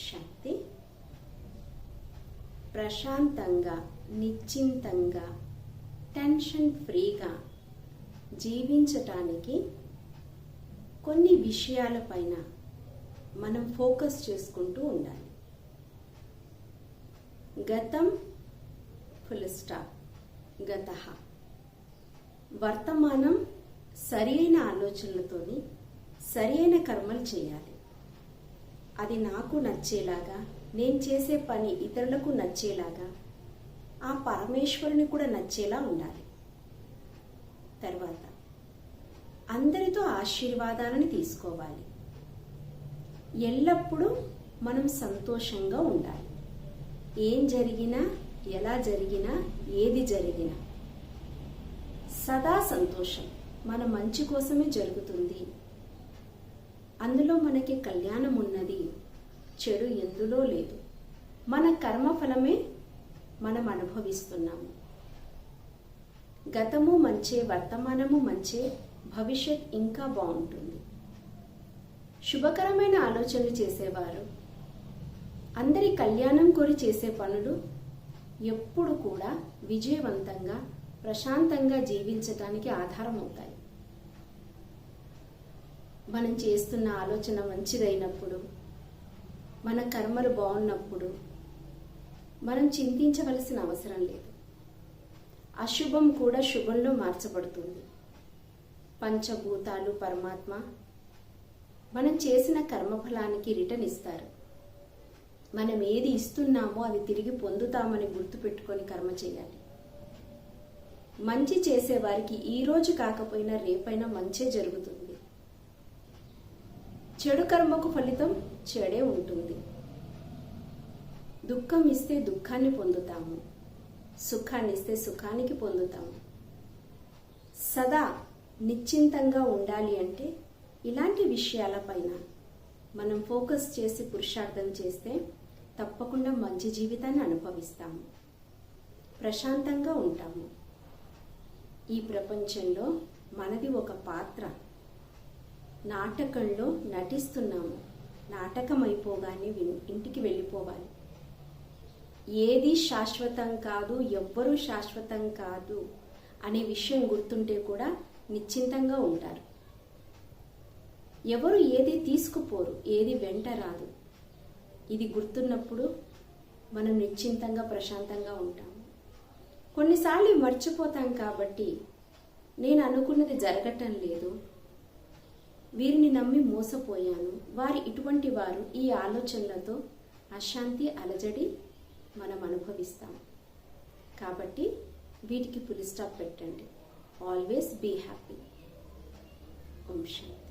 శాంతి. ప్రశాంతంగా, నిశ్చింతంగా, టెన్షన్ ఫ్రీగా జీవించటానికి కొన్ని విషయాలపైన మనం ఫోకస్ చేసుకుంటూ ఉండాలి. గతం ఫుల్ స్టాప్, గతః. వర్తమానం సరైన ఆలోచనలతోని సరైన కర్మలు చేయాలి. అది నాకు నచ్చేలాగా, నేను చేసే పని ఇతరులకు నచ్చేలాగా, ఆ పరమేశ్వరుని కూడా నచ్చేలా ఉండాలి. తర్వాత అందరితో ఆశీర్వాదాలను తీసుకోవాలి. ఎల్లప్పుడూ మనం సంతోషంగా ఉండాలి. ఏం జరిగినా, ఎలా జరిగినా, ఏది జరిగినా సదా సంతోషం. మన మంచి కోసమే జరుగుతుంది. అందులో మనకి కళ్యాణం ఉన్నది, చెడు ఎందులో లేదు. మన కర్మఫలమే మనం అనుభవిస్తున్నాము. గతము మంచే, వర్తమానము మంచే, భవిష్యత్ ఇంకా బాగుంటుంది. శుభకరమైన ఆలోచనలు చేసేవారు, అందరి కళ్యాణం కోరి చేసే పనులు ఎప్పుడు కూడా విజయవంతంగా, ప్రశాంతంగా జీవించటానికి ఆధారం అవుతాయి. మనం చేస్తున్న ఆలోచన మంచిదైనప్పుడు, మన కర్మలు బాగున్నప్పుడు మనం చింతించవలసిన అవసరం లేదు. అశుభం కూడా శుభంలో మార్చబడుతుంది. పంచభూతాలు, పరమాత్మ మనం చేసిన కర్మఫలానికి రిటర్న్ ఇస్తారు. మనం ఏది ఇస్తున్నామో అది తిరిగి పొందుతామని గుర్తుపెట్టుకొని కర్మ చేయాలి. మంచి చేసేవారికి ఈ రోజు కాకపోయినా రేపైనా మంచే జరుగుతుంది. చెడు కర్మకు ఫలితం చెడే ఉంటుంది. దుఃఖం ఇస్తే దుఃఖాన్ని పొందుతాము, సుఖాన్ని ఇస్తే సుఖానికి పొందుతాము. సదా నిశ్చింతంగా ఉండాలి అంటే ఇలాంటి విషయాలపైన మనం ఫోకస్ చేసి పురుషార్థం చేస్తే తప్పకుండా మంచి జీవితాన్ని అనుభవిస్తాము, ప్రశాంతంగా ఉంటాము. ఈ ప్రపంచంలో మనది ఒక పాత్ర. నాటకంలో నటిస్తున్నాము. నాటకం అయిపోగానే ఇంటికి వెళ్ళిపోవాలి. ఏది శాశ్వతం కాదు, ఎవ్వరూ శాశ్వతం కాదు అనే విషయం గుర్తుంటే కూడా నిశ్చింతంగా ఉంటారు. ఎవరు ఏది తీసుకుపోరు, ఏది వెంట రాదు. ఇది గుర్తున్నప్పుడు మనం నిశ్చింతంగా, ప్రశాంతంగా ఉంటాము. కొన్నిసార్లు మర్చిపోతాం కాబట్టి నేను అనుకున్నది జరగటం లేదు, వీరిని నమ్మి మోసపోయాను, వారు ఇటువంటి వారు, ఈ ఆలోచనలతో అశాంతి, అలజడి మనం అనుభవిస్తాం. కాబట్టి వీటికి ఫుల్ స్టాప్ పెట్టండి. Always be happy. ఓం శాంతి.